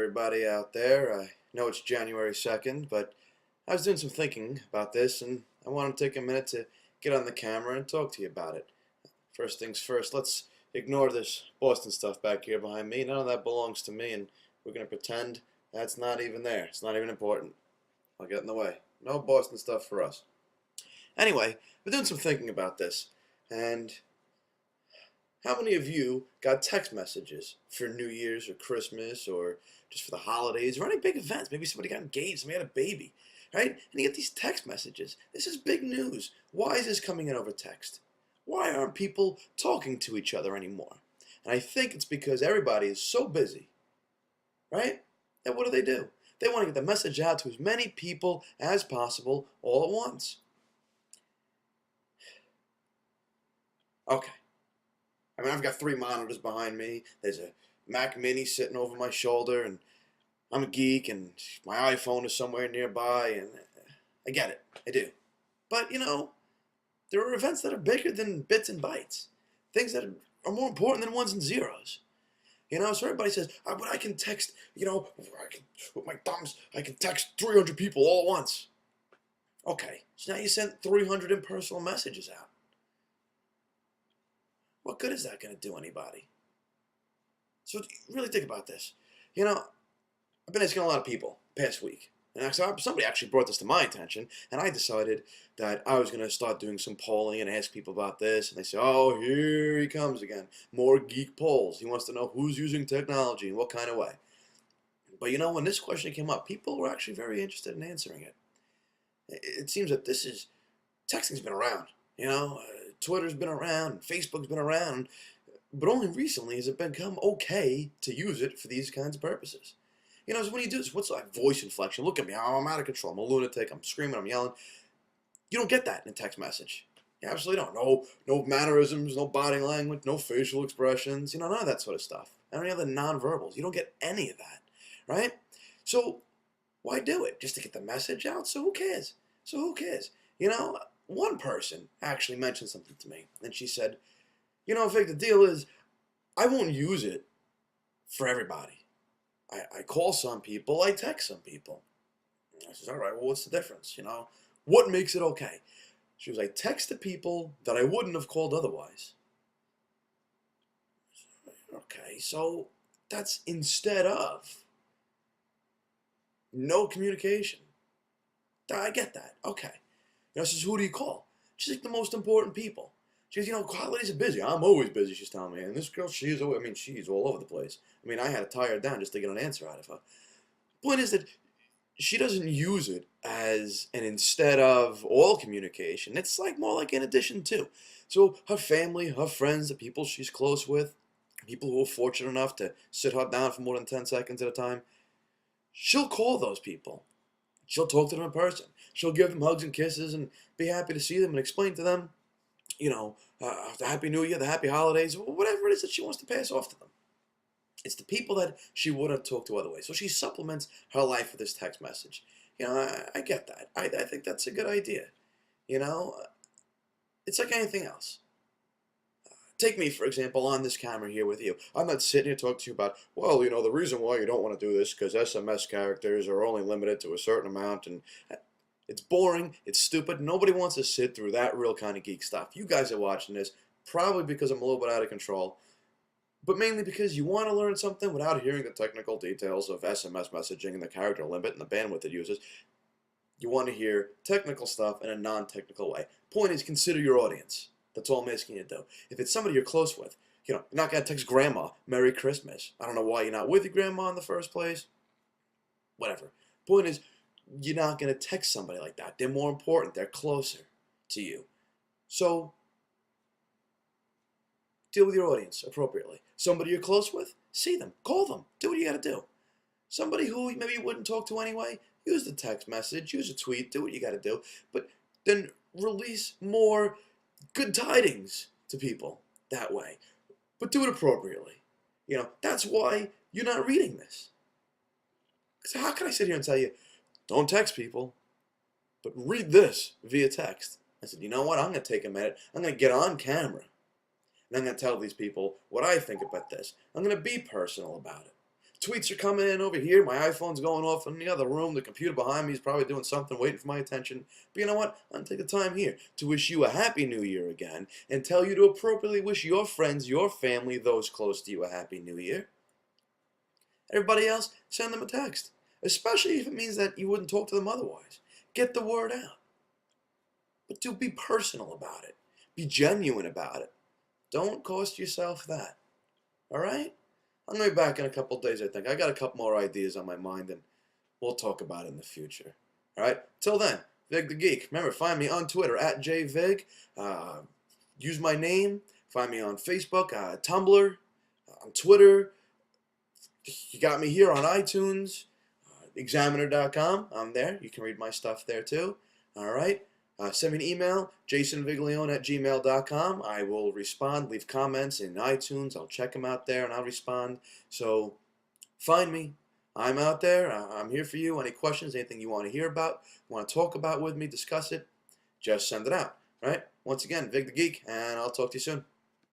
everybody out there. I know it's January 2nd, but I was doing some thinking about this and I want to take a minute to get on the camera and talk to you about it. First things first, let's ignore this Boston stuff back here behind me. None of that belongs to me, and we're going to pretend that's not even there. It's not even important. I'll get in the way. No Boston stuff for us. Anyway, we're doing some thinking about this, and how many of you got text messages for New Year's or Christmas or just for the holidays or any big events? Maybe somebody got engaged, somebody had a baby, right? And you get these text messages. This is big news. Why is this coming in over text? Why aren't people talking to each other anymore? And I think it's because everybody is so busy, right? And what do? They want to get the message out to as many people as possible all at once. Okay. I mean, I've got 3 monitors behind me. There's a Mac Mini sitting over my shoulder, and I'm a geek, and my iPhone is somewhere nearby, and I get it. I do. But, there are events that are bigger than bits and bytes. Things that are more important than ones and zeros. So everybody says, but I can text, with my thumbs, I can text 300 people all at once. Okay, so now you sent 300 impersonal messages out. What good is that going to do anybody? So really think about this. I've been asking a lot of people past week. And somebody actually brought this to my attention, and I decided that I was going to start doing some polling and ask people about this. And they say, oh, here he comes again. More geek polls. He wants to know who's using technology and what kind of way. But when this question came up, people were actually very interested in answering it. It seems that texting's been around. Twitter's been around, Facebook's been around, but only recently has it become okay to use it for these kinds of purposes. So when you do this, what's like voice inflection? Look at me, I'm out of control, I'm a lunatic, I'm screaming, I'm yelling. You don't get that in a text message. You absolutely don't. No mannerisms, no body language, no facial expressions, none of that sort of stuff. And any other nonverbals. You don't get any of that, right? So why do it? Just to get the message out? So who cares? One person actually mentioned something to me, and she said, Vic, the deal is, I won't use it for everybody. I call some people, I text some people. I said, all right, well, what's the difference? What makes it okay? She was like, text the people that I wouldn't have called otherwise. Okay, so that's instead of no communication. I get that. Okay. She says, who do you call? She's like, the most important people. She goes, holidays are busy. I'm always busy, she's telling me. And this girl, she's all over the place. I had to tie her down just to get an answer out of her. Point is that she doesn't use it as an instead of all communication. It's more like in addition to. So her family, her friends, the people she's close with, people who are fortunate enough to sit her down for more than 10 seconds at a time, she'll call those people. She'll talk to them in person. She'll give them hugs and kisses and be happy to see them and explain to them, the Happy New Year, the Happy Holidays, whatever it is that she wants to pass off to them. It's the people that she would have talked to otherwise. So she supplements her life with this text message. I get that. I think that's a good idea. It's like anything else. Take me, for example, on this camera here with you. I'm not sitting here talking to you about, well, the reason why you don't want to do this because SMS characters are only limited to a certain amount, and it's boring, it's stupid. Nobody wants to sit through that real kind of geek stuff. You guys are watching this probably because I'm a little bit out of control, but mainly because you want to learn something without hearing the technical details of SMS messaging and the character limit and the bandwidth it uses. You want to hear technical stuff in a non-technical way. Point is, consider your audience. That's all I'm asking you to do. If it's somebody you're close with, you're not going to text grandma, Merry Christmas. I don't know why you're not with your grandma in the first place. Whatever. Point is, you're not going to text somebody like that. They're more important. They're closer to you. So, deal with your audience appropriately. Somebody you're close with, see them. Call them. Do what you got to do. Somebody who maybe you wouldn't talk to anyway, use the text message, use a tweet, do what you got to do. But then release more good tidings to people that way. But do it appropriately. That's why you're not reading this. So how can I sit here and tell you, don't text people, but read this via text? I said, you know what? I'm going to take a minute. I'm going to get on camera. And I'm going to tell these people what I think about this. I'm going to be personal about it. Tweets are coming in over here. My iPhone's going off in the other room. The computer behind me is probably doing something, waiting for my attention. But you know what? I'm going to take the time here to wish you a happy new year again and tell you to appropriately wish your friends, your family, those close to you a happy new year. Everybody else, send them a text, especially if it means that you wouldn't talk to them otherwise. Get the word out. But do be personal about it. Be genuine about it. Don't cost yourself that. All right? I'm going to be back in a couple of days, I think. I got a couple more ideas on my mind, and we'll talk about it in the future. All right? Till then, Vig the Geek. Remember, find me on Twitter, @JVig. Use my name. Find me on Facebook, Tumblr, on Twitter. You got me here on iTunes, Examiner.com. I'm there. You can read my stuff there, too. All right? Send me an email, jasonviglione@gmail.com. I will respond. Leave comments in iTunes. I'll check them out there, and I'll respond. So find me. I'm out there. I'm here for you. Any questions, anything you want to hear about, want to talk about with me, discuss it, just send it out. All right? Once again, Vig the Geek, and I'll talk to you soon.